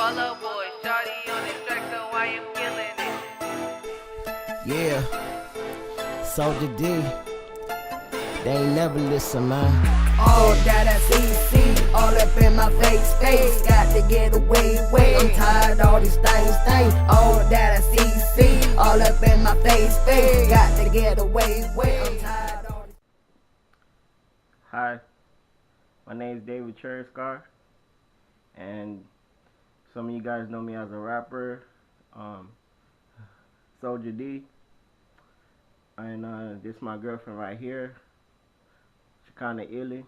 Follow boy, shawty on this track, so I am killing it. Yeah, Souja D, they ain't never listen, man. All that I see, all up in my face, got to get away, I'm tired of all these things, all that I see, all up in my face, got to get away, I'm tired of all these. Hi, my name is David Cheriscar, and some of you guys know me as a rapper, Souja D, and this is my girlfriend right here, Shekinah Ealey,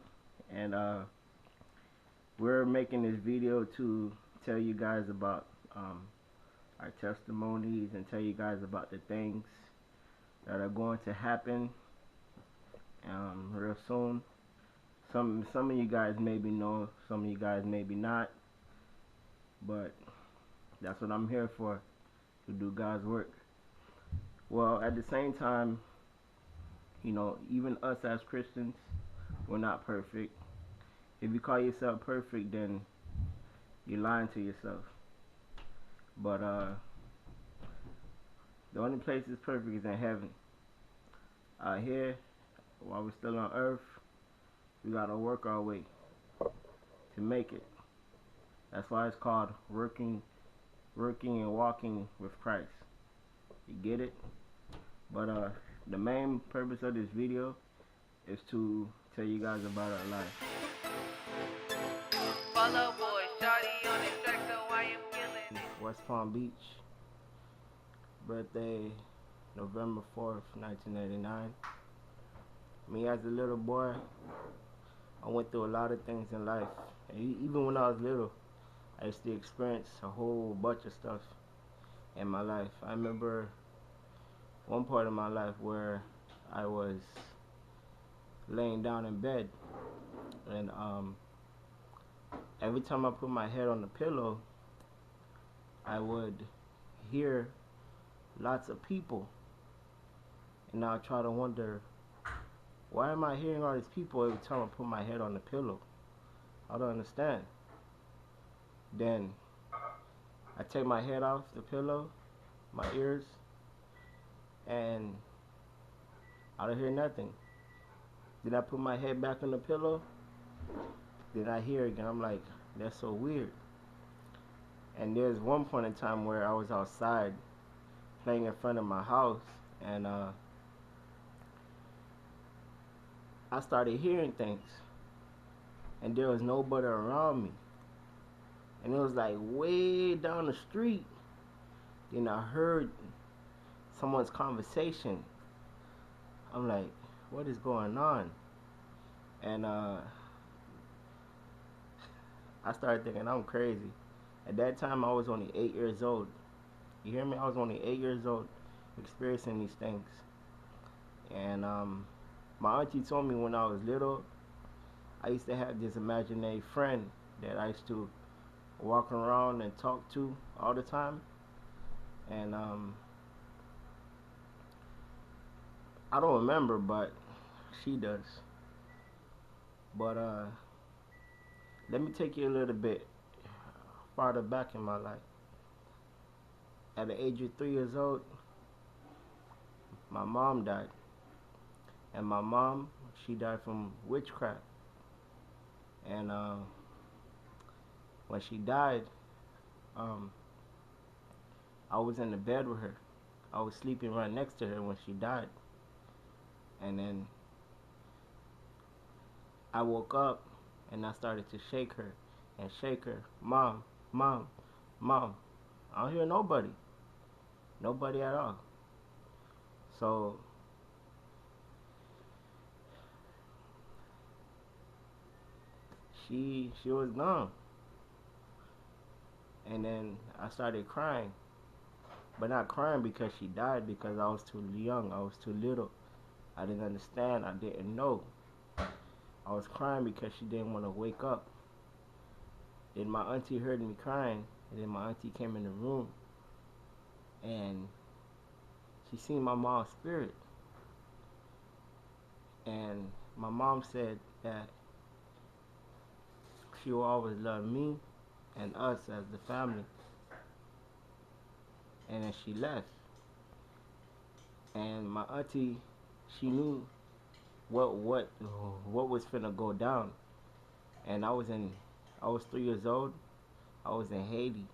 and we're making this video to tell you guys about our testimonies and tell you guys about the things that are going to happen real soon. Some of you guys maybe know, some of you guys maybe not, but that's what I'm here for, to do God's work. Well, at the same time, you know, even us as Christians, we're not perfect. If you call yourself perfect, then you're lying to yourself. But the only place that's perfect is in heaven. Out here, while we're still on earth, we gotta work our way to make it. That's why it's called working and walking with Christ. You get it? But the main purpose of this video is to tell you guys about our life. Follow boy, shawty on this track, so I am killing it. West Palm Beach, birthday November 4th, 1989. Me as a little boy, I went through a lot of things in life. And even when I was little, I used to experience a whole bunch of stuff in my life. I remember one part of my life where I was laying down in bed, and every time I put my head on the pillow, I would hear lots of people, and I try to wonder, why am I hearing all these people every time I put my head on the pillow? I don't understand. Then I take my head off the pillow, my ears, and I don't hear nothing. Then I put my head back on the pillow, then I hear again. I'm like, that's so weird. And there's one point in time where I was outside playing in front of my house, and I started hearing things, and there was nobody around me, and it was like way down the street. Then I heard someone's conversation. I'm like, what is going on? And I started thinking I'm crazy. At that time I was only 8 years old. You hear me? I was only 8 years old experiencing these things. And my auntie told me when I was little, I used to have this imaginary friend that I used to walk around and talk to all the time. And I don't remember, but she does. But let me take you a little bit farther back in my life. At the age of 3 years old, my mom died. And my mom, she died from witchcraft. And when she died, I was in the bed with her. I was sleeping right next to her when she died. And then I woke up and I started to shake her and shake her. Mom, mom, mom. I don't hear nobody. Nobody at all. So she was gone. And then I started crying. But not crying because she died, because I was too young, I was too little. I didn't understand, I didn't know. I was crying because she didn't want to wake up. Then my auntie heard me crying, and then my auntie came in the room, and she seen my mom's spirit. And my mom said that she will always love me, and us as the family. And then she left. And my auntie, she knew what was finna go down. And I was 3 years old. I was in Haiti.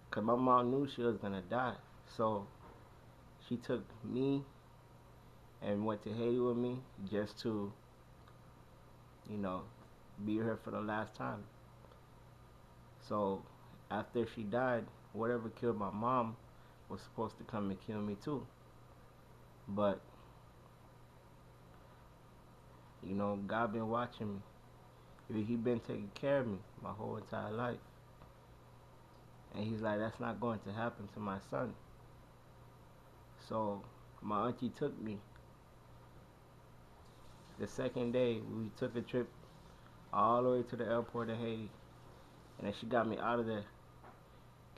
Cause my mom knew she was gonna die. So she took me and went to Haiti with me just to, be here for the last time. So after she died, whatever killed my mom was supposed to come and kill me too. But God been watching me. He been taking care of me my whole entire life. And he's like, that's not going to happen to my son. So my auntie took me. The second day, we took a trip all the way to the airport in Haiti. And then she got me out of there.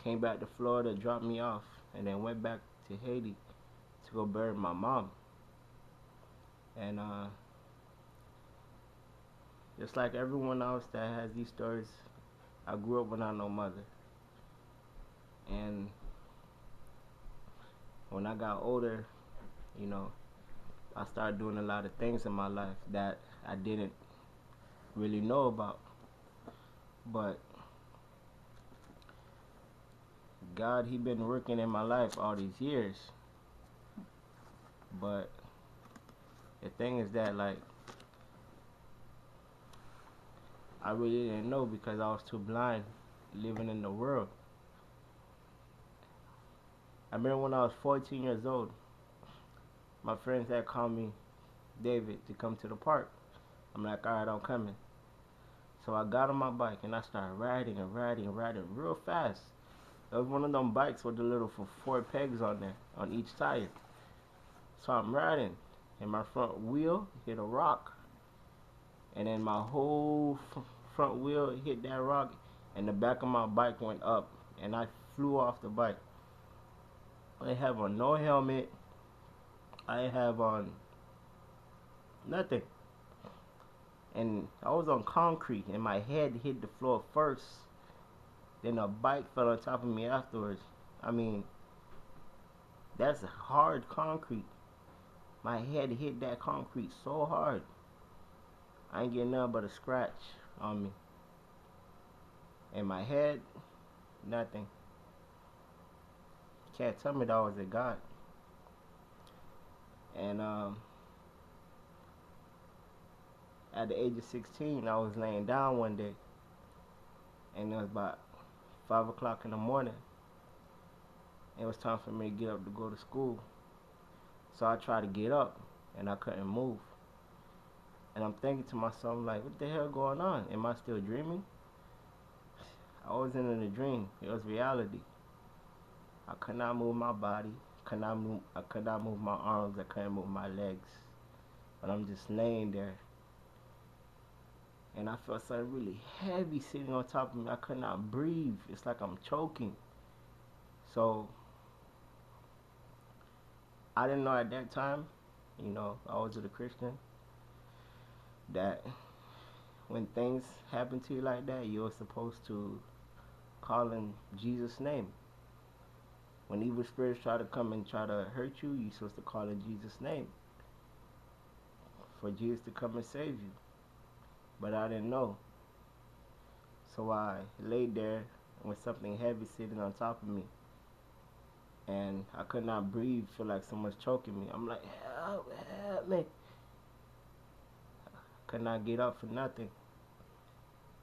Came back to Florida, dropped me off, and then went back to Haiti to go bury my mom. And just like everyone else that has these stories, I grew up without no mother. And when I got older, I started doing a lot of things in my life that I didn't really know about. But God, he been working in my life all these years. But the thing is that, like, I really didn't know because I was too blind living in the world. I remember when I was 14 years old, my friends had called me, David, to come to the park. I'm like, alright, I'm coming. So I got on my bike and I started riding real fast. It was one of them bikes with the little 4 pegs on there, on each tire. So I'm riding and my front wheel hit a rock. And then my whole front wheel hit that rock and the back of my bike went up and I flew off the bike. I didn't have on no helmet. I didn't have on nothing. And I was on concrete and my head hit the floor first. Then a bike fell on top of me afterwards. I mean, that's hard concrete. My head hit that concrete so hard. I ain't getting nothing but a scratch on me. And my head, nothing. Can't tell me that was a God. And at the age of 16, I was laying down one day. And it was about 5 o'clock in the morning. It was time for me to get up to go to school. So I tried to get up and I couldn't move. And I'm thinking to myself, like, what the hell going on? Am I still dreaming? I wasn't in a dream. It was reality. I could not move my body. I could not move my arms. I couldn't move my legs. But I'm just laying there. And I felt something really heavy sitting on top of me. I could not breathe. It's like I'm choking. So I didn't know at that time, I was a Christian, that when things happen to you like that, you're supposed to call in Jesus' name. When evil spirits try to come and try to hurt you, you're supposed to call in Jesus' name for Jesus to come and save you. But I didn't know. So I laid there with something heavy sitting on top of me. And I could not breathe, feel like someone's choking me. I'm like, help me. Could not get up for nothing.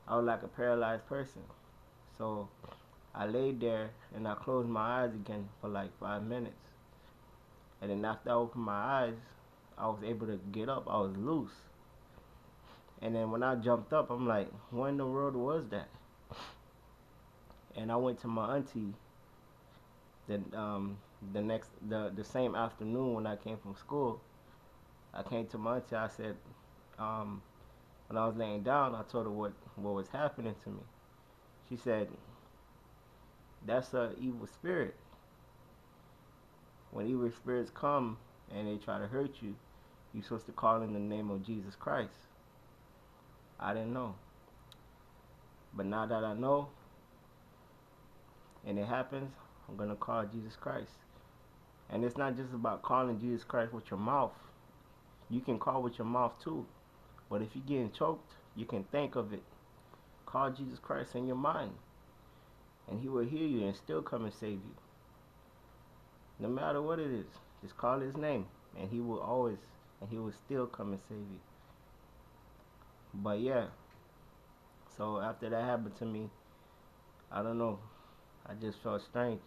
I was like a paralyzed person. So I laid there and I closed my eyes again for like 5 minutes. And then after I opened my eyes, I was able to get up. I was loose. And then when I jumped up, I'm like, what in the world was that? And I went to my auntie the same afternoon when I came from school. I came to my auntie. I said, when I was laying down, I told her what was happening to me. She said, that's an evil spirit. When evil spirits come and they try to hurt you, you're supposed to call in the name of Jesus Christ. I didn't know. But now that I know, and it happens, I'm going to call Jesus Christ. And it's not just about calling Jesus Christ with your mouth. You can call with your mouth too. But if you're getting choked, you can think of it. Call Jesus Christ in your mind, and he will hear you and still come and save you. No matter what it is, just call his name, and he will still come and save you. But yeah, so after that happened to me, I don't know, I just felt strange.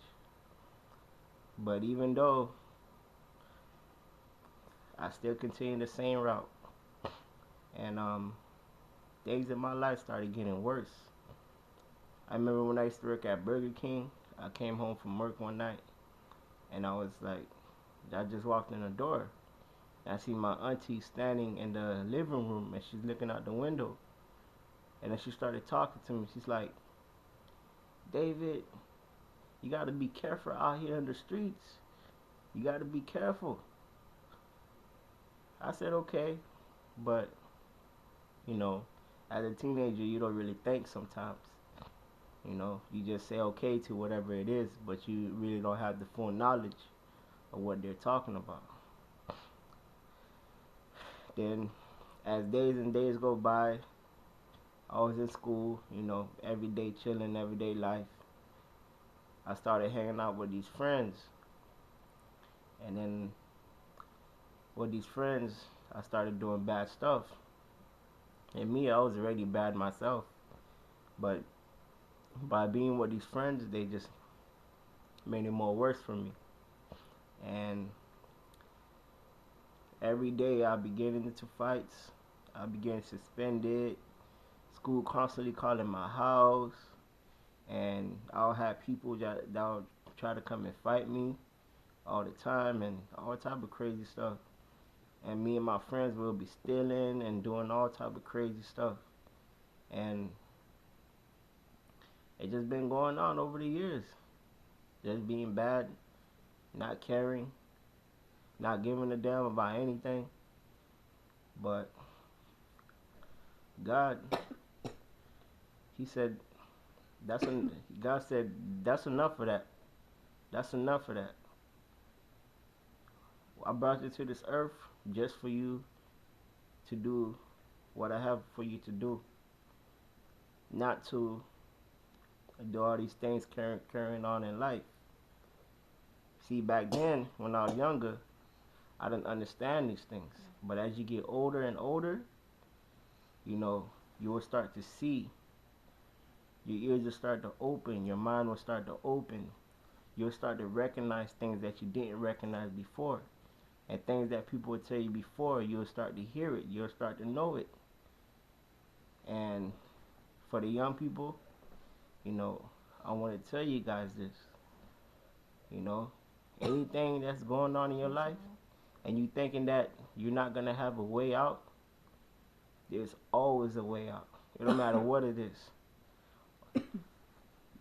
But even though I still continued the same route, and things in my life started getting worse. I remember when I used to work at Burger King, I came home from work one night, and I was like, I just walked in the door, and I see my auntie standing in the living room, and she's looking out the window, and then she started talking to me. She's like, David, you got to be careful out here in the streets. You got to be careful. I said, okay, but, you know, as a teenager, you don't really think sometimes. You know, you just say okay to whatever it is, but you really don't have the full knowledge of what they're talking about. Then, as days and days go by, I was in school, you know, everyday chilling, everyday life. I started hanging out with these friends. And then, with these friends, I started doing bad stuff. And me, I was already bad myself. But by being with these friends, they just made it more worse for me. And every day I be getting into fights. I be getting suspended. School constantly calling my house. And I'll have people that'll try to come and fight me all the time and all type of crazy stuff. And me and my friends will be stealing and doing all type of crazy stuff. And it just been going on over the years. Just being bad, not caring, not giving a damn about anything. But God, he said, God said, that's enough of that. That's enough of that. I brought you to this earth just for you to do what I have for you to do. Not to do all these things carrying on in life. See, back then, when I was younger, I didn't understand these things. But as you get older and older, you know, you will start to see. Your ears will start to open. Your mind will start to open. You'll start to recognize things that you didn't recognize before. And things that people would tell you before, you'll start to hear it. You'll start to know it. And for the young people, you know, I want to tell you guys this. You know, anything that's going on in your life, and you thinking that you're not going to have a way out, there's always a way out. It don't matter what it is.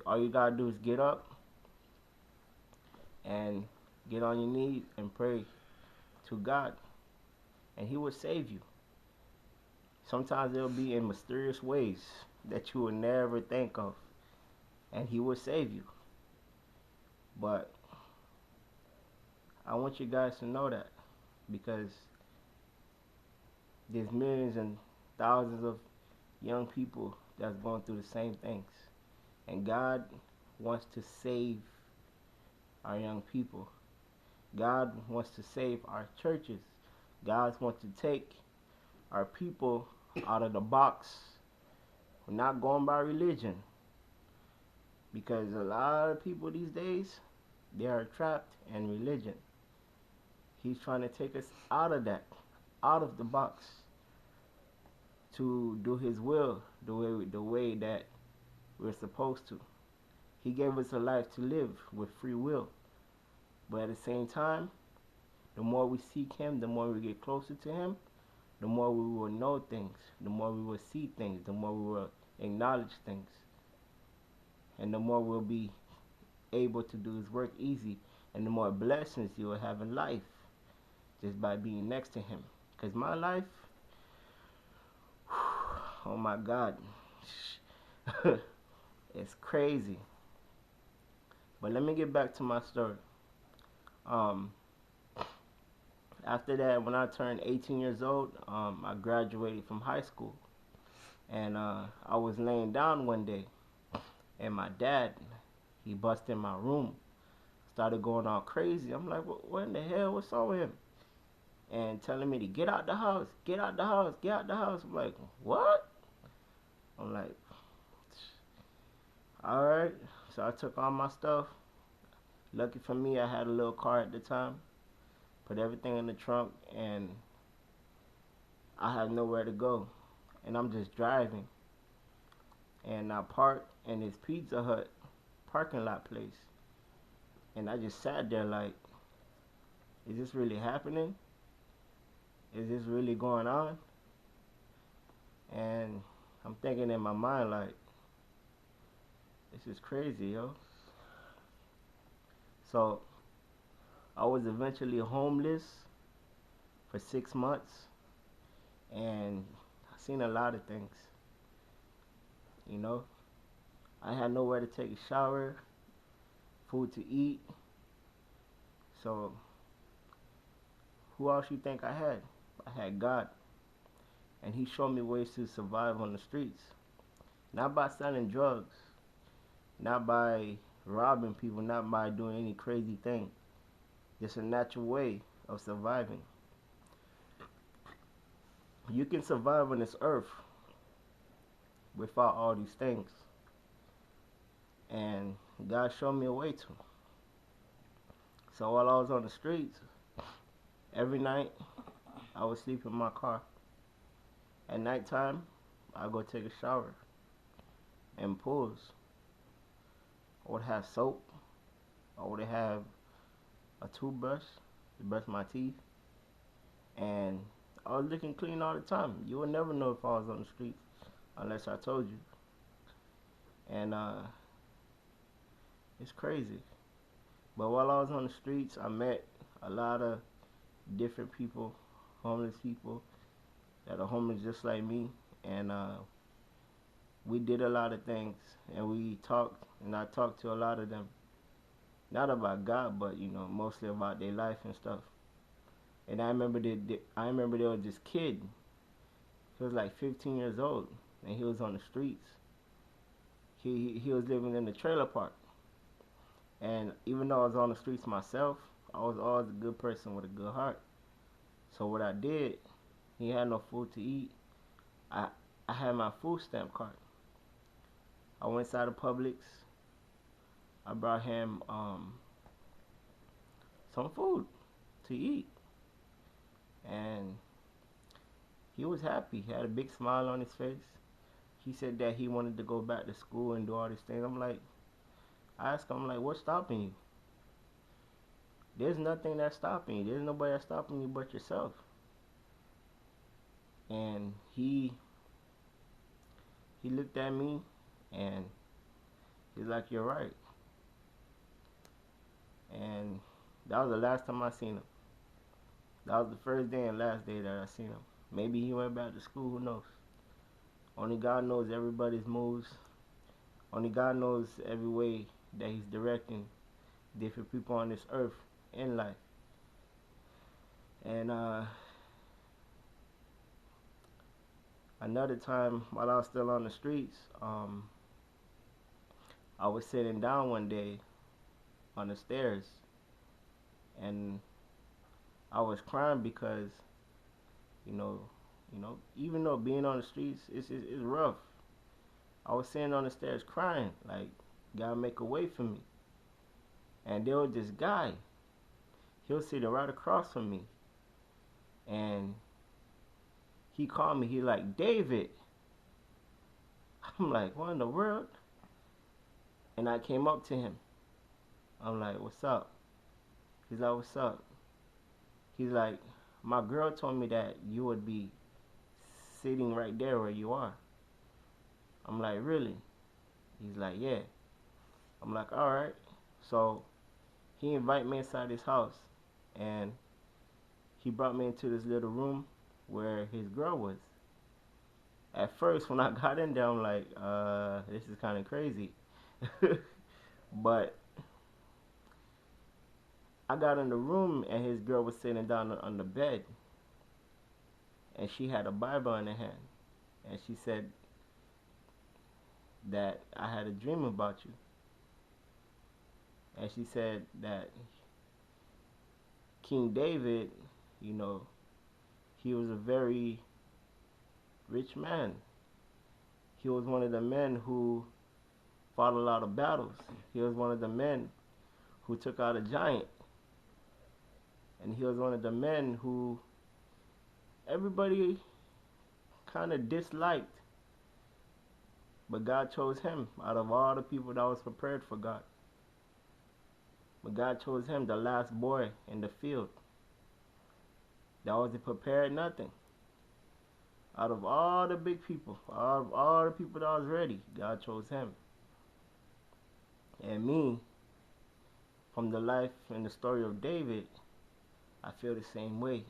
All you got to do is get up and get on your knees and pray to God, and he will save you. Sometimes it'll be in mysterious ways that you will never think of, and he will save you. But I want you guys to know that, because there's millions and thousands of young people that's going through the same things, and God wants to save our young people. God wants to save our churches. God wants to take our people out of the box. We're not going by religion, because a lot of people these days, they are trapped in religion. He's trying to take us out of that, out of the box, to do his will the way that we're supposed to. He gave us a life to live with free will. But at the same time, the more we seek him, the more we get closer to him, the more we will know things, the more we will see things, the more we will acknowledge things, and the more we'll be able to do his work easy, and the more blessings you will have in life just by being next to him. Because my life, oh my God, it's crazy. But let me get back to my story. Um, After that, when I turned 18 years old, I graduated from high school. And I was laying down one day, and my dad, he busted in my room, started going all crazy. I'm like, what in the hell? What's wrong with him? And telling me to get out the house, get out the house, get out the house. I'm like, what? I'm like, all right. So I took all my stuff. Lucky for me, I had a little car at the time. Put everything in the trunk, and I had nowhere to go. And I'm just driving. And I parked in this Pizza Hut parking lot place. And I just sat there like, is this really happening? Is this really going on? And I'm thinking in my mind like, this is crazy, yo. So I was eventually homeless for 6 months, and I seen a lot of things. You know, I had nowhere to take a shower, food to eat. So who else you think I had? I had God, and He showed me ways to survive on the streets, not by selling drugs, not by robbing people, not by doing any crazy thing. Just a natural way of surviving. You can survive on this earth without all these things. And God showed me a way to. So while I was on the streets, every night I would sleep in my car. At nighttime, I go take a shower and pools. I would have soap. I would have a toothbrush to brush my teeth. And I was looking clean all the time. You would never know if I was on the streets unless I told you. And it's crazy. But while I was on the streets, I met a lot of different people, homeless people that are homeless just like me. And we did a lot of things, and we talked, and I talked to a lot of them. Not about God, but mostly about their life and stuff. And I remember there was this kid. He was like 15 years old, and he was on the streets. He was living in the trailer park. And even though I was on the streets myself, I was always a good person with a good heart. So what I did, he had no food to eat. I had my food stamp card. I went inside of Publix. I brought him some food to eat. And he was happy. He had a big smile on his face. He said that he wanted to go back to school and do all these things. I asked him, what's stopping you? There's nothing that's stopping you. There's nobody that's stopping you but yourself. And he looked at me, and he's like, you're right. And that was the last time I seen him. That was the first day and last day that I seen him. Maybe he went back to school, who knows? Only God knows everybody's moves. Only God knows every way that He's directing different people on this earth in life. And another time, while I was still on the streets, I was sitting down one day on the stairs, and I was crying because, even though being on the streets is rough, I was sitting on the stairs crying, like, God make a way for me. And there was this guy, he was sitting right across from me, and he called me, he like, David. I'm like, what in the world? And I came up to him. I'm like, what's up? He's like, what's up? He's like, my girl told me that you would be sitting right there where you are. I'm like, really? He's like, yeah. I'm like, all right. So he invited me inside his house, and he brought me into this little room where his girl was. At first, when I got in there, I'm like, this is kind of crazy. But I got in the room and his girl was sitting down on the bed, and she had a Bible in her hand, and she said that I had a dream about you, and she said that King David, you know, he was a very rich man. He was one of the men who fought a lot of battles. He was one of the men who took out a giant. And he was one of the men who everybody kind of disliked. But God chose him out of all the people that was prepared for God. But God chose him, the last boy in the field. That wasn't prepared, nothing. Out of all the big people, out of all the people that was ready, God chose him. And me, from the life and the story of David, I feel the same way.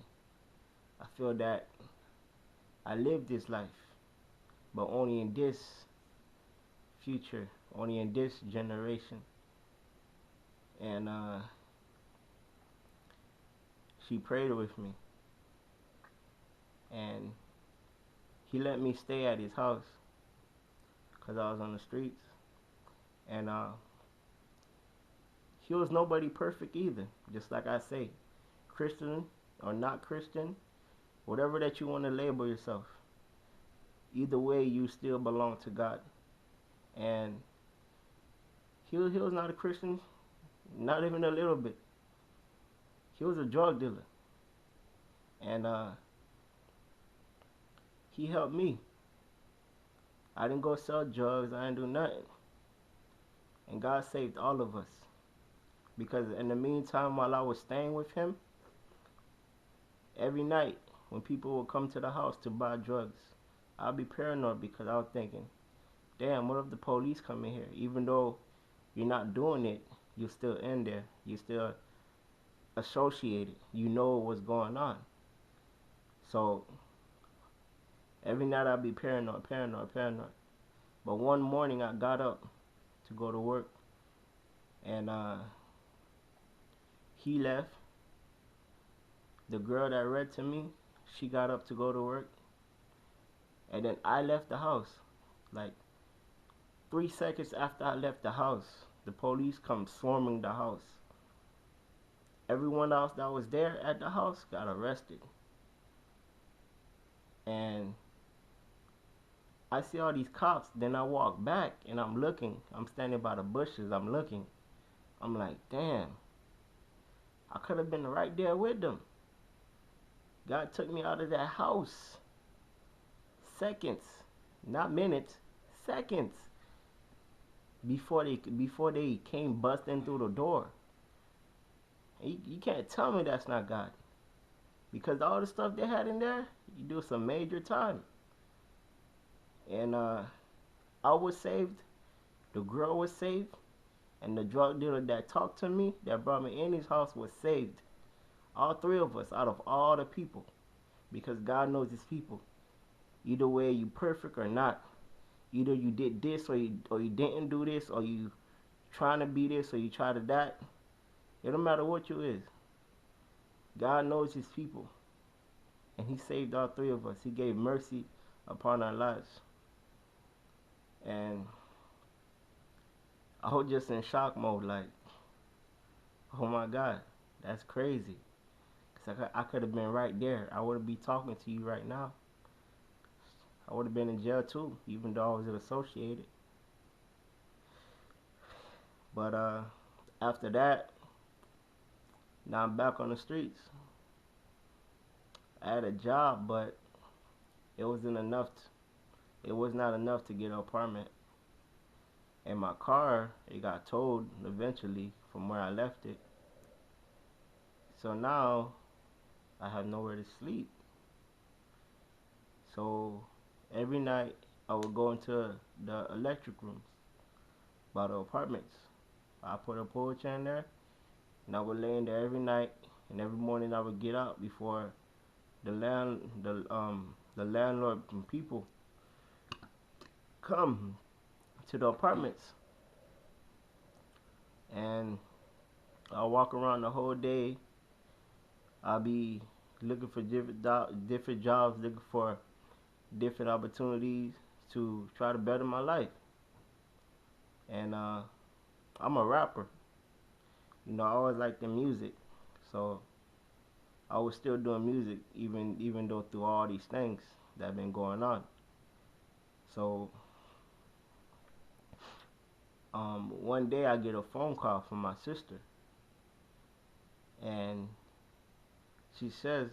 I feel that I lived this life, but only in this future, only in this generation. And she prayed with me. And he let me stay at his house because I was on the streets. And he was nobody perfect either. Just like I say, Christian or not Christian, whatever that you want to label yourself, either way you still belong to God. And he was not a Christian, not even a little bit. He was a drug dealer. And he helped me. I didn't go sell drugs, I didn't do nothing. And God saved all of us. Because in the meantime, while I was staying with him, every night when people would come to the house to buy drugs, I'd be paranoid because I was thinking, damn, what if the police come in here? Even though you're not doing it, you're still in there. You're still associated. You know what's going on. So every night I'd be paranoid. But one morning I got up to go to work, and he left. The girl that read to me, she got up to go to work, and then I left the house. Like 3 seconds after I left the house, the police come swarming the house. Everyone else that was there at the house got arrested. And I see all these cops, then I walk back and I'm looking. I'm standing by the bushes, I'm looking. I'm like, damn, I could have been right there with them. God took me out of that house. Seconds, not minutes, seconds before they came busting through the door. And you can't tell me that's not God. Because all the stuff they had in there, you do some major time. And I was saved, the girl was saved, and the drug dealer that talked to me, that brought me in his house, was saved. All three of us out of all the people. Because God knows his people. Either way, you perfect or not. Either you did this or you didn't do this, or you trying to be this or you try to that. It don't matter what you is. God knows his people. And he saved all three of us. He gave mercy upon our lives. And I was just in shock mode, like, oh my God, that's crazy. Because I could have been right there. I would be talking to you right now. I would have been in jail too, even though I was associated. But after that, now I'm back on the streets. I had a job, but it wasn't enough. It was not enough to get an apartment. And my car, it got towed eventually from where I left it. So now I have nowhere to sleep. So every night I would go into the electric rooms by the apartments. I put a pull chair in there, and I would lay in there every night, and every morning I would get out before the landlord and people come to the apartments. And I'll walk around the whole day. I'll be looking for different jobs, looking for different opportunities to try to better my life. And I'm a rapper. You know, I always liked the music, so I was still doing music even though through all these things that have been going on. So one day I get a phone call from my sister, and she says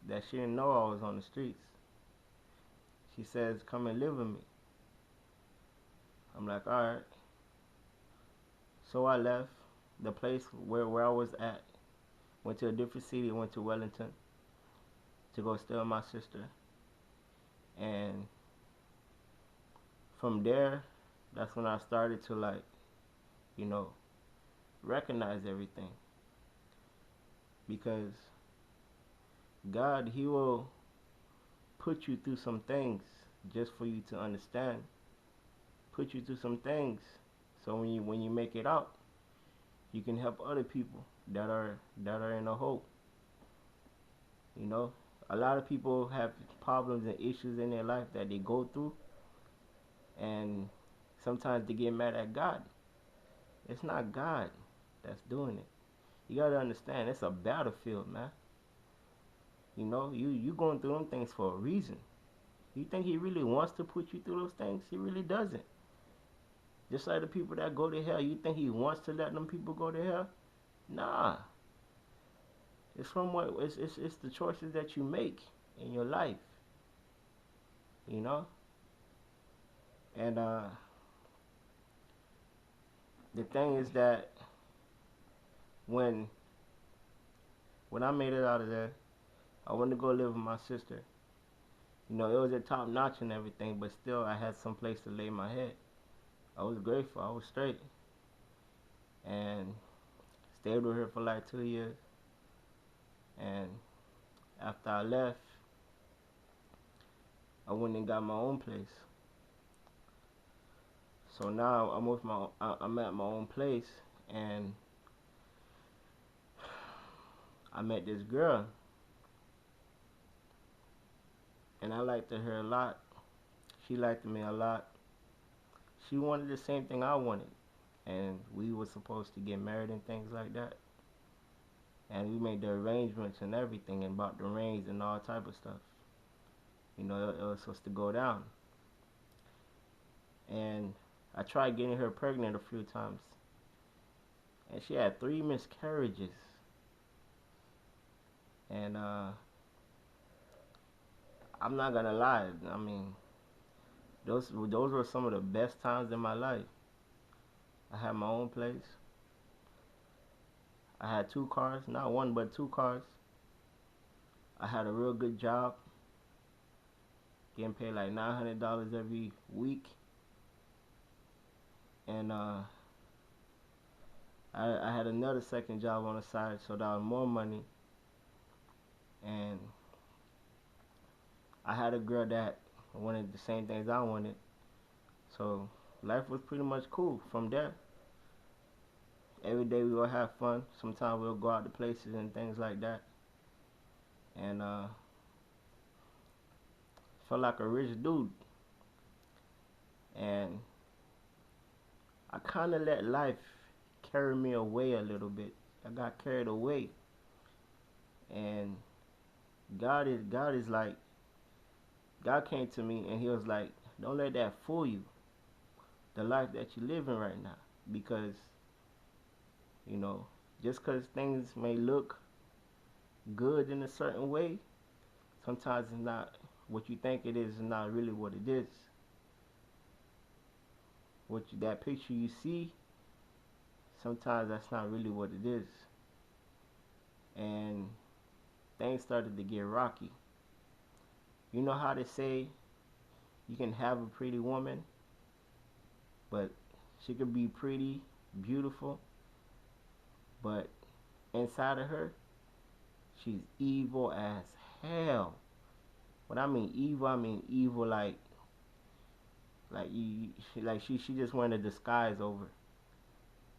that she didn't know I was on the streets. She says, "Come and live with me." I'm like, all right. So I left the place where I was at, went to a different city, went to Wellington to go stay with my sister. And from there, that's when I started to, like, you know, recognize everything. Because God, He will put you through some things just for you to understand. Put you through some things so when you make it out, you can help other people that are in a hope. You know, a lot of people have problems and issues in their life that they go through, and sometimes they get mad at God. It's not God that's doing it. You gotta understand, it's a battlefield, man. You know, you going through them things for a reason. You think He really wants to put you through those things? He really doesn't. Just like the people that go to hell, you think He wants to let them people go to hell? Nah. It's from what it's the choices that you make in your life. You know? And the thing is that when I made it out of there, I wanted to go live with my sister. You know, it was at top notch and everything, but still I had some place to lay my head. I was grateful. I was straight. And stayed with her for like 2 years. And after I left, I went and got my own place. So now I'm at my own place, and I met this girl, and I liked her a lot. She liked me a lot. She wanted the same thing I wanted, and we were supposed to get married and things like that. And we made the arrangements and everything, and bought the rings and all type of stuff. You know, it was supposed to go down. And I tried getting her pregnant a few times, and she had 3 miscarriages. And I'm not gonna lie. I mean, those were some of the best times in my life. I had my own place. I had 2 cars, not one but 2 cars. I had a real good job, getting paid like $900 every week. And I had another second job on the side, so that was more money. And I had a girl that wanted the same things I wanted. So life was pretty much cool from there. Every day we would have fun. Sometimes we'll go out to places and things like that. And felt like a rich dude. And I kind of let life carry me away a little bit. I got carried away. And God is like, God came to me and He was like, don't let that fool you, the life that you're living right now. Because, you know, just because things may look good in a certain way, sometimes it's not what you think it is, not really what it is. That picture you see, sometimes that's not really what it is. And things started to get rocky. You know how they say you can have a pretty woman, but she could be pretty, beautiful, but inside of her, she's evil as hell. When I mean evil like she just wearing a disguise over.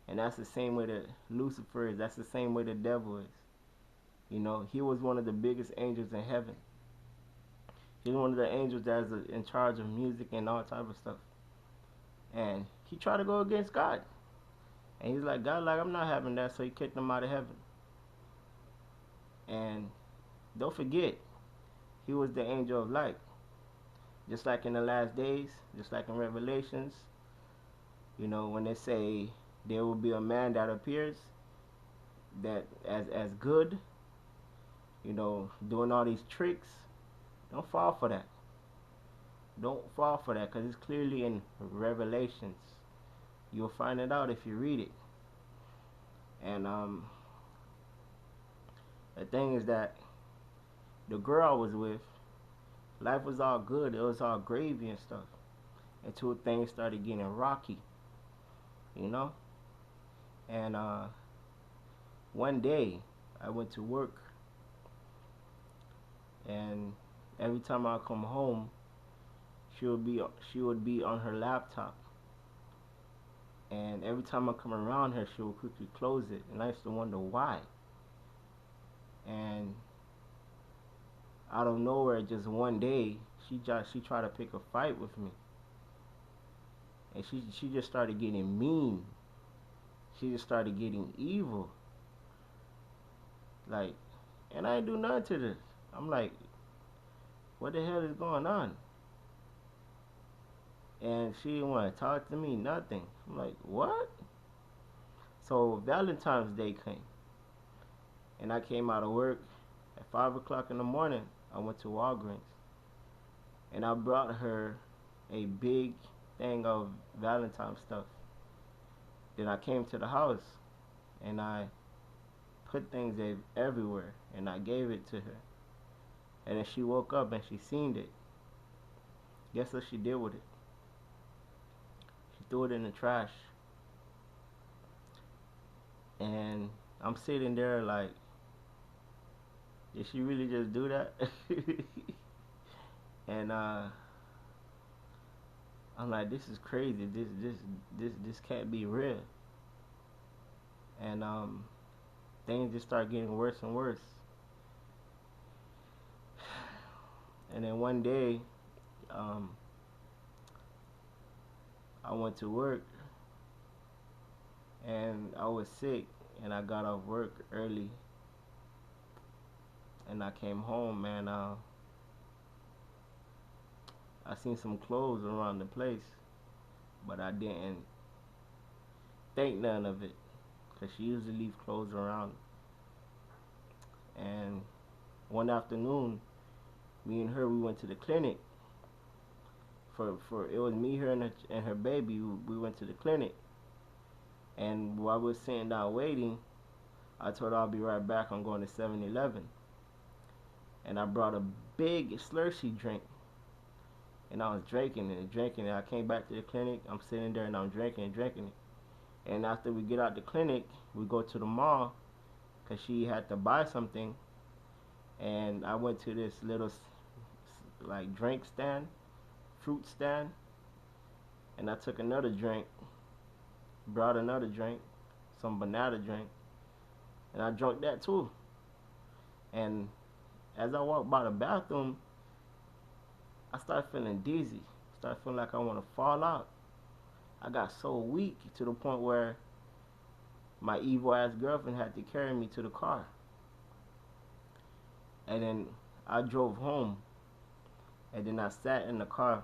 And that's the same way that Lucifer is. That's the same way the devil is. You know, he was one of the biggest angels in heaven. He's one of the angels that's in charge of music and all type of stuff. And he tried to go against God. And he's like, God, like, I'm not having that. So he kicked him out of heaven. And don't forget, he was the angel of light. Just like in the last days, just like in Revelations, you know, when they say there will be a man that appears that as good, you know, doing all these tricks, don't fall for that. Don't fall for that, because it's clearly in Revelations. You'll find it out if you read it. And the thing is that the girl I was with, life was all good. It was all gravy and stuff, until things started getting rocky, you know. And one day I went to work, and every time I come home, she would be on her laptop. And every time I come around her, she would quickly close it, and I used to wonder why. And out of nowhere, just one day, she tried to pick a fight with me, and she just started getting mean. She just started getting evil. Like, and I ain't do nothing to this. I'm like, what the hell is going on? And she didn't want to talk to me, nothing. I'm like, what? So Valentine's Day came, and I came out of work at 5 o'clock in the morning. I went to Walgreens, and I brought her a big thing of Valentine stuff. Then I came to the house, and I put things everywhere, and I gave it to her. And then she woke up and she seen it. Guess what she did with it? She threw it in the trash. And I'm sitting there like, did she really just do that? And I'm like, this is crazy. This can't be real. And things just start getting worse and worse. And then one day, I went to work, and I was sick, and I got off work early, and I came home, and I seen some clothes around the place, but I didn't think none of it, because she usually leaves clothes around. And one afternoon, me and her, we went to the clinic. For it was me, her, and her baby. We went to the clinic, and while we were sitting down waiting, I told her I'll be right back. I'm going to 7-Eleven, and I brought a big Slurpee drink, and I was drinking it. I came back to the clinic. I'm sitting there and I'm drinking it. And after we get out the clinic, we go to the mall, because she had to buy something. And I went to this little like drink stand, fruit stand, and I took another drink, brought another drink, some banana drink, and I drank that too. And as I walked by the bathroom, I started feeling dizzy, started feeling like I want to fall out. I got so weak to the point where my evil ass girlfriend had to carry me to the car. And then I drove home, and then I sat in the car,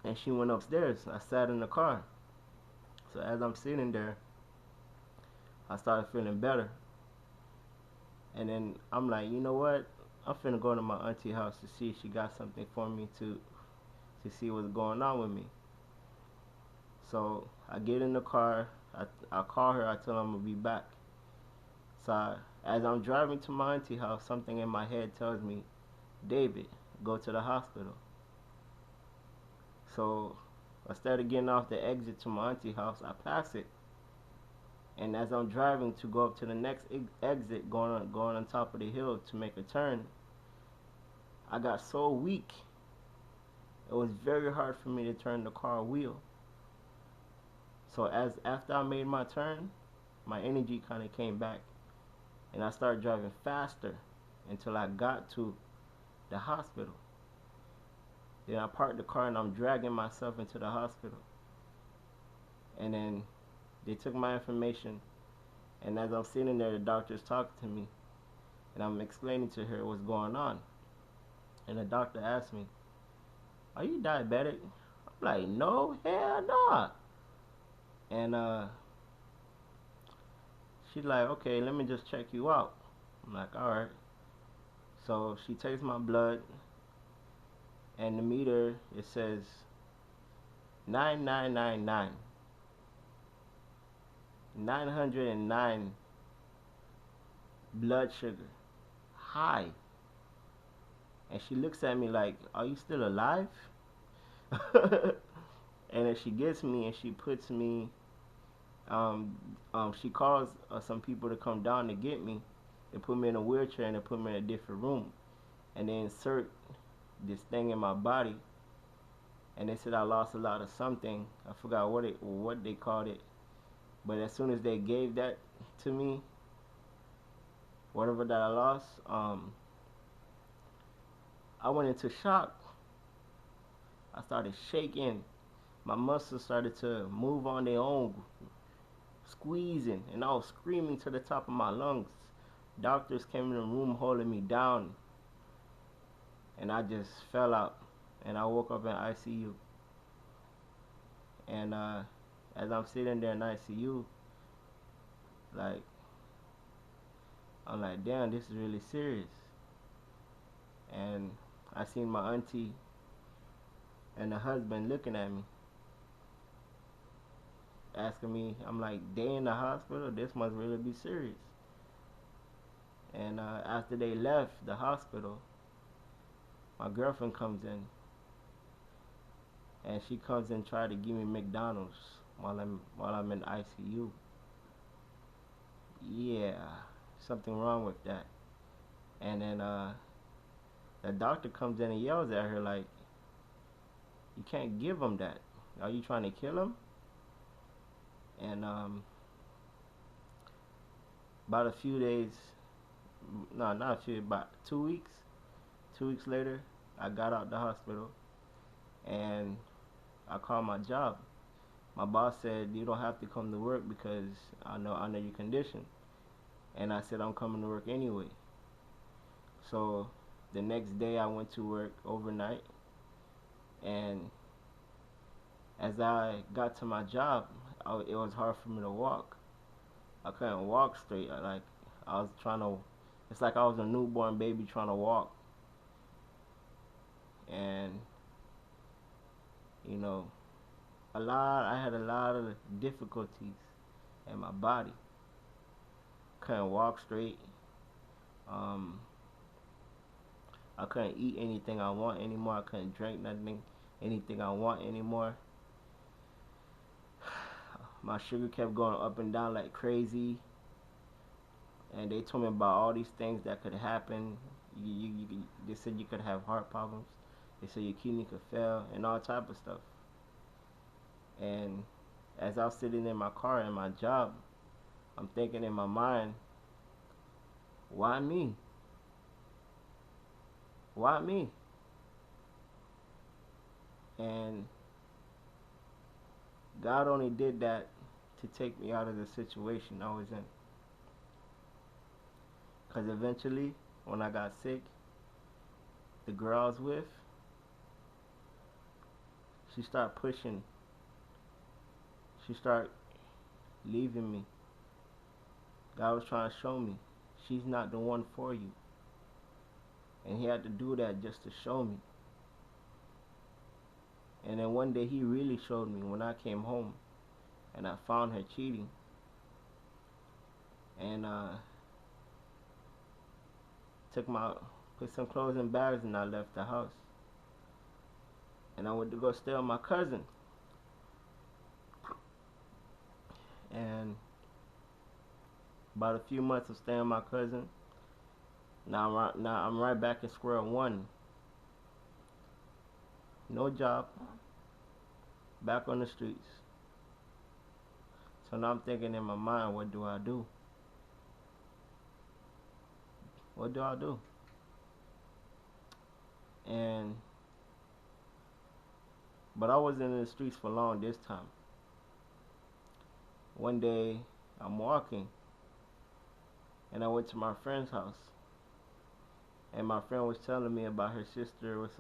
and she went upstairs. I sat in the car. So as I'm sitting there, I started feeling better. And then I'm like, you know what? I'm finna go to my auntie house to see if she got something for me to see what's going on with me. So I get in the car. I call her. I tell her I'm gonna be back. So as I'm driving to my auntie house, something in my head tells me, David, go to the hospital. So instead of getting off the exit to my auntie house, I pass it. And as I'm driving to go up to the next exit, going on top of the hill to make a turn, I got so weak, it was very hard for me to turn the car wheel. So after I made my turn, my energy kind of came back, and I started driving faster until I got to the hospital. Then I parked the car and I'm dragging myself into the hospital. And then they took my information, and as I'm sitting there, the doctor's talking to me, and I'm explaining to her what's going on. And the doctor asked me, "Are you diabetic?" I'm like, "No, hell no." And she's like, "Okay, let me just check you out." I'm like, "Alright." So she takes my blood, and the meter, it says 9999. 909 blood sugar, high. And she looks at me like, "Are you still alive?" And then she gets me and she puts me, she calls some people to come down to get me. They put me in a wheelchair and they put me in a different room. And they insert this thing in my body. And they said I lost a lot of something. I forgot what they called it. But as soon as they gave that to me, whatever that I lost, I went into shock. I started shaking. My muscles started to move on their own, squeezing, and I was screaming to the top of my lungs. Doctors came in the room holding me down, and I just fell out, and I woke up in ICU. And as I'm sitting there in ICU, like, I'm like, damn, this is really serious. And I seen my auntie and the husband looking at me, asking me, I'm like, they in the hospital? This must really be serious. And after they left the hospital, my girlfriend comes in, and she comes and try to give me McDonald's while I'm in ICU. Yeah, something wrong with that. And then the doctor comes in and yells at her like, "You can't give him that. Are you trying to kill him?" And about a few days, no, not a few, about 2 weeks. 2 weeks later, I got out the hospital, and I called my job. My boss said, "You don't have to come to work because I know your condition." And I said, "I'm coming to work anyway." So the next day I went to work overnight, and as I got to my job, it was hard for me to walk. I couldn't walk straight. I was trying to, it's like I was a newborn baby trying to walk. And, you know, I had a lot of difficulties in my body. Couldn't walk straight. I couldn't eat anything I want anymore. I couldn't drink anything I want anymore. My sugar kept going up and down like crazy. And they told me about all these things that could happen. They said you could have heart problems. They said your kidney could fail and all type of stuff. And as I was sitting in my car in my job, I'm thinking in my mind, why me? Why me? And God only did that to take me out of the situation I was in. Because eventually, when I got sick, the girl I was with, she started pushing. She started leaving me. God was trying to show me, she's not the one for you. And he had to do that just to show me. And then one day he really showed me when I came home and I found her cheating. And put some clothes in bags and I left the house. And I went to go stay with my cousin. And about a few months of staying with my cousin, now I'm right back in square one. No job, back on the streets. So now I'm thinking in my mind, what do I do? What do I do? But I wasn't in the streets for long this time. One day, I'm walking, and I went to my friend's house. And my friend was telling me about her sister was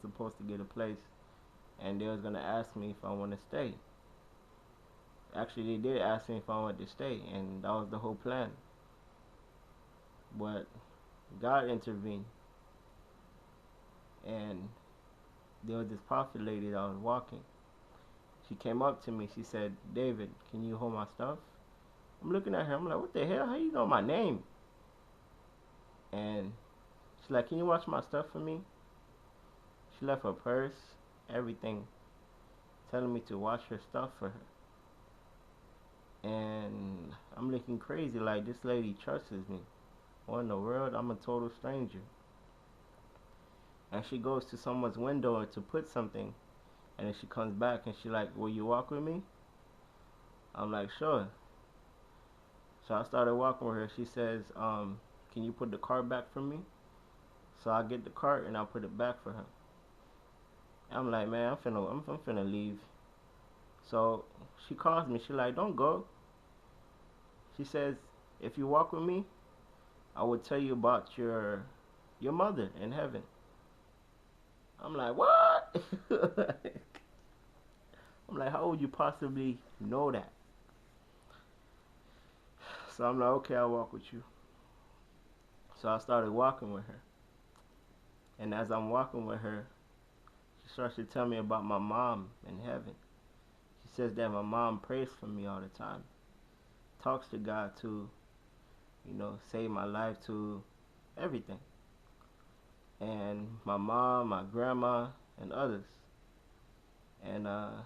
supposed to get a place, and they was going to ask me if I want to stay. Actually, they did ask me if I wanted to stay, and that was the whole plan. But God intervened, and there was this prophet lady that was walking. She came up to me. She said, "David, can you hold my stuff?" I'm looking at her. I'm like, "What the hell? How you know my name?" And she's like, "Can you watch my stuff for me?" She left her purse, everything, telling me to watch her stuff for her. And I'm looking crazy, like, this lady trusts me. What in the world? I'm a total stranger. And she goes to someone's window to put something, and then she comes back and she like, "Will you walk with me?" I'm like, "Sure." So I started walking with her. She says, "Can you put the cart back for me?" So I get the cart and I put it back for her. I'm like, "Man, I'm finna leave." So she calls me. She like, "Don't go." She says, "If you walk with me, I will tell you about your mother in heaven." I'm like, "What?" I'm like, "How would you possibly know that?" So I'm like, "Okay, I'll walk with you." So I started walking with her. And as I'm walking with her, she starts to tell me about my mom in heaven. She says that my mom prays for me all the time. Talks to God to, save my life, to everything. And my mom, my grandma, and others. And I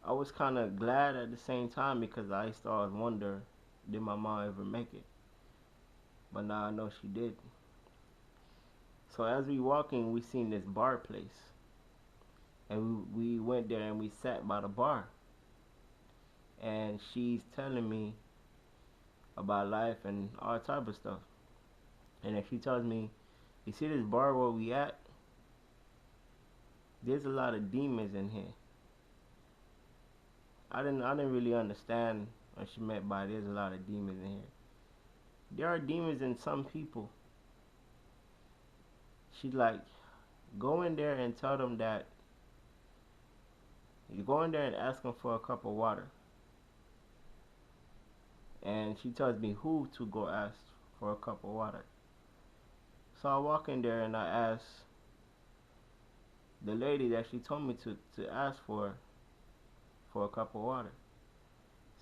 was kind of glad at the same time, because I used to always wonder, did my mom ever make it? But now I know she did. So as we walking, we seen this bar place. And we went there and we sat by the bar. And she's telling me about life and all type of stuff. And then she tells me, "You see this bar where we at? There's a lot of demons in here." I didn't really understand what she meant by there's a lot of demons in here. There are demons in some people. She's like, "Go in there and tell them that you go in there and ask them for a cup of water." And she tells me who to go ask for a cup of water. So I walk in there and I ask the lady that she told me to ask for a cup of water.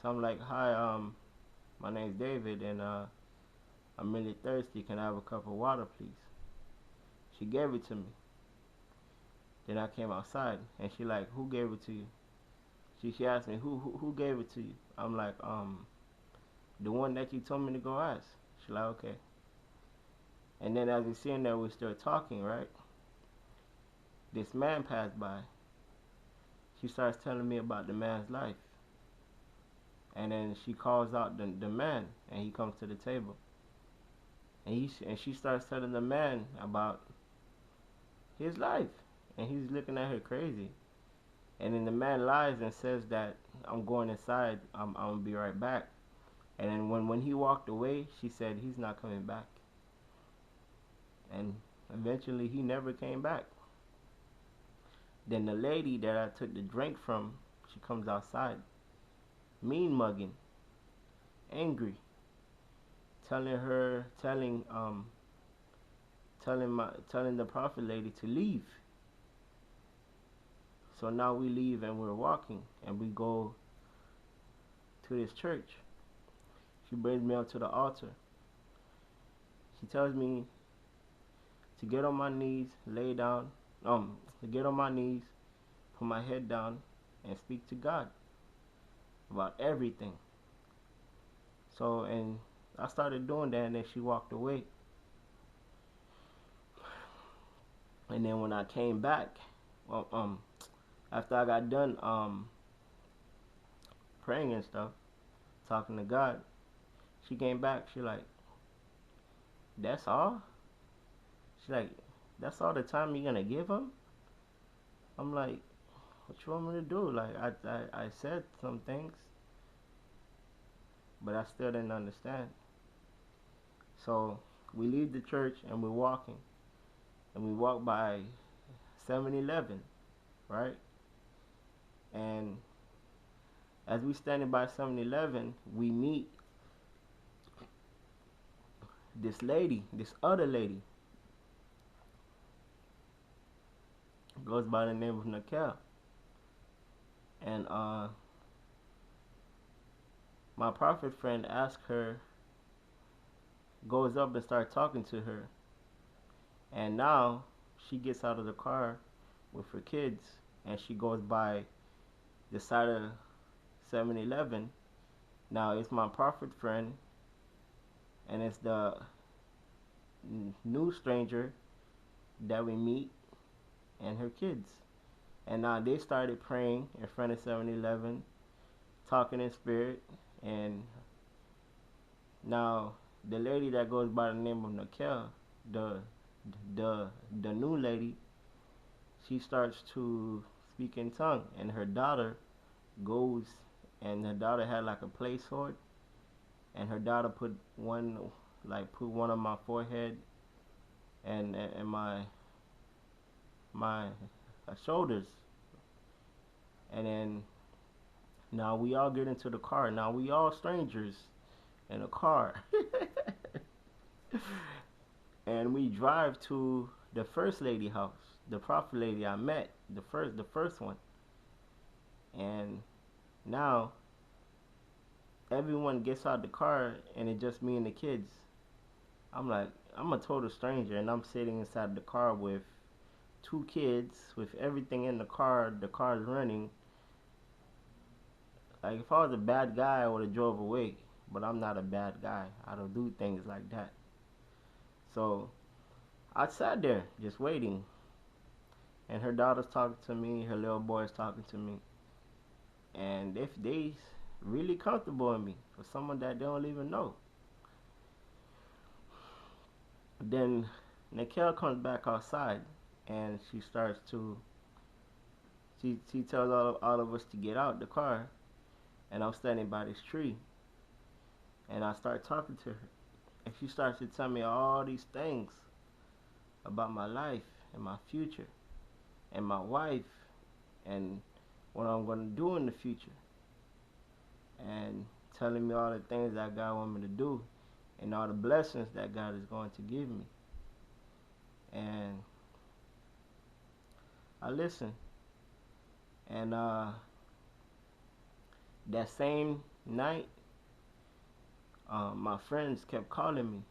So I'm like, "Hi, my name's David, and I'm really thirsty. Can I have a cup of water, please?" She gave it to me. Then I came outside, and she like, "Who gave it to you?" She asked me, who gave it to you? I'm like, "The one that you told me to go ask." She like, "Okay." And then as we sitting there, we start talking, right? This man passed by. She starts telling me about the man's life. And then she calls out the man, and he comes to the table. And she starts telling the man about his life. And he's looking at her crazy. And then the man lies and says that, "I'm going inside. I'm going to be right back." And then when he walked away, she said he's not coming back. And eventually he never came back. Then the lady that I took the drink from, she comes outside, mean mugging, angry, telling the prophet lady to leave. So now we leave and we're walking and we go to this church. She brings me up to the altar. She tells me to get on my knees, lay down, to get on my knees, put my head down, and speak to God about everything. So, and I started doing that, and then she walked away. And then when I came back, after I got done praying and stuff, talking to God. She came back. She like, that's all? She like, that's all the time you're gonna give him? I'm like, what you want me to do? Like, I said some things, but I still didn't understand. So we leave the church and we're walking, and we walk by 7-Eleven, right? And as we standing by 7-Eleven, we meet this lady, this other lady, goes by the name of Nikel. And my prophet friend asks her, goes up and starts talking to her. And now she gets out of the car with her kids and she goes by the side of 7-Eleven. Now it's my prophet friend and it's the new stranger that we meet and her kids. And now they started praying in front of 7-Eleven, talking in spirit. And now the lady that goes by the name of Nikel, the new lady, she starts to speak in tongue, and her daughter goes, and her daughter had like a play sword, and her daughter put one on my forehead and my shoulders. And then now we all get into the car. Now we all strangers in a car. And we drive to the first lady house, the prophet lady I met, the first one. And now everyone gets out the car and it's just me and the kids. I'm like, I'm a total stranger and I'm sitting inside the car with 2 kids, with everything in the car's running. Like, if I was a bad guy, I would have drove away. But I'm not a bad guy. I don't do things like that. So I sat there just waiting. And her daughter's talking to me. Her little boy's talking to me. And if they really comfortable in me for someone that they don't even know. Then Nikel comes back outside. And she starts to... She tells all of us to get out the car. And I'm standing by this tree. And I start talking to her. And she starts to tell me all these things about my life and my future and my wife and what I'm going to do in the future. And telling me all the things that God wants me to do and all the blessings that God is going to give me. And I listened. And that same night, my friends kept calling me,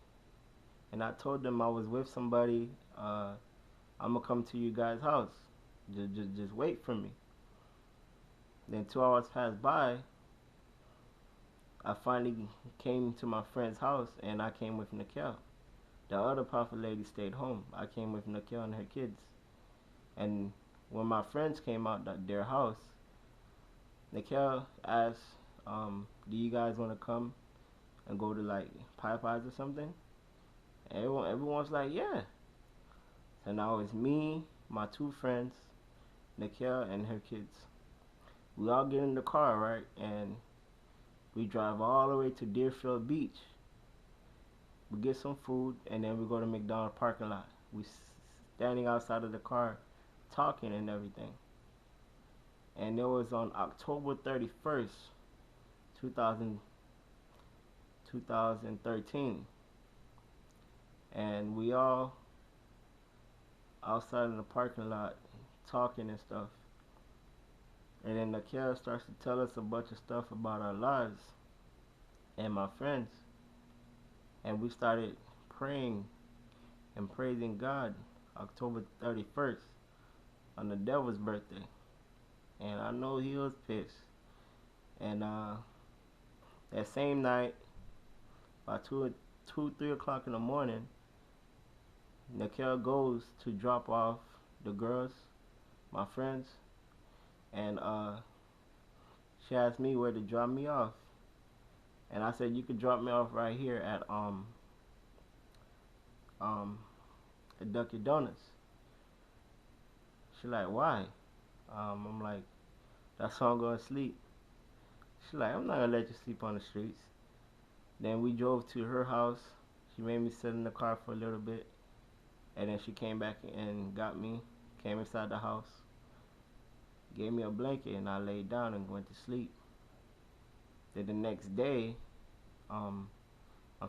and I told them I was with somebody. I'm gonna come to you guys' house. Just wait for me. Then 2 hours passed by. I finally came to my friend's house, and I came with Nikel. The other prophet lady stayed home. I came with Nikel and her kids. And when my friends came out their house, Nikel asked, do you guys want to come and go to like Popeyes or something? And everyone's like, yeah. So now it's me, my 2 friends, Nikel and her kids. We all get in the car, right? And we drive all the way to Deerfield Beach. We get some food and then we go to McDonald's parking lot. We standing outside of the car talking and everything. And it was on October 31st, 2013. And we all outside in the parking lot talking and stuff. And then Nikel starts to tell us a bunch of stuff about our lives and my friends. And we started praying and praising God October 31st on the devil's birthday. And I know he was pissed. And that same night, by 2, 3 o'clock in the morning, Nikel goes to drop off the girls, my friends, and she asked me where to drop me off. And I said, you could drop me off right here at Dunkin' Donuts. She like, why? I'm like, that's how I'm gonna sleep. She like, I'm not gonna let you sleep on the streets. Then we drove to her house. She made me sit in the car for a little bit. And then she came back and got me, came inside the house, gave me a blanket, and I laid down and went to sleep. Then the next day, I'm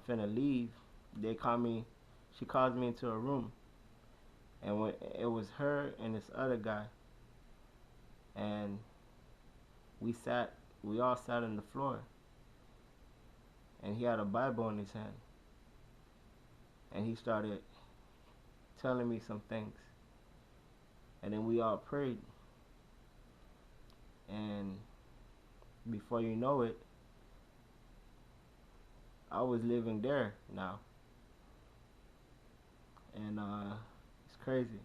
finna leave. They called me, she called me into a room. And when it was her and this other guy. And we all sat on the floor. And he had a Bible in his hand. And he started telling me some things. And then we all prayed. And before you know it, I was living there now. And it's crazy.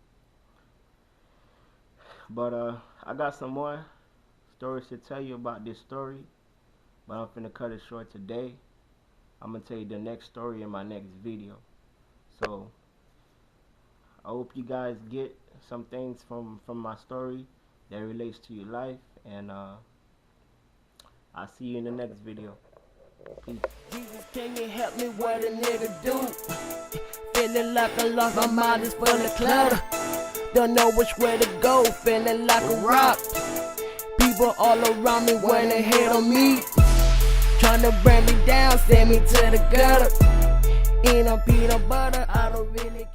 But I got some more stories to tell you about this story. But I'm finna cut it short today. I'm gonna tell you the next story in my next video. So I hope you guys get some things from my story that relates to your life, and I'll see you in the next video. Peace. Jesus, can you help me? What a nigga do? Feeling like I lost my mind is full of clutter. Don't know which way to go. Feeling like a rock. People all around me when they hate on me. Trying to bring me down, send me to the gutter. Eat on peanut butter, I don't really care.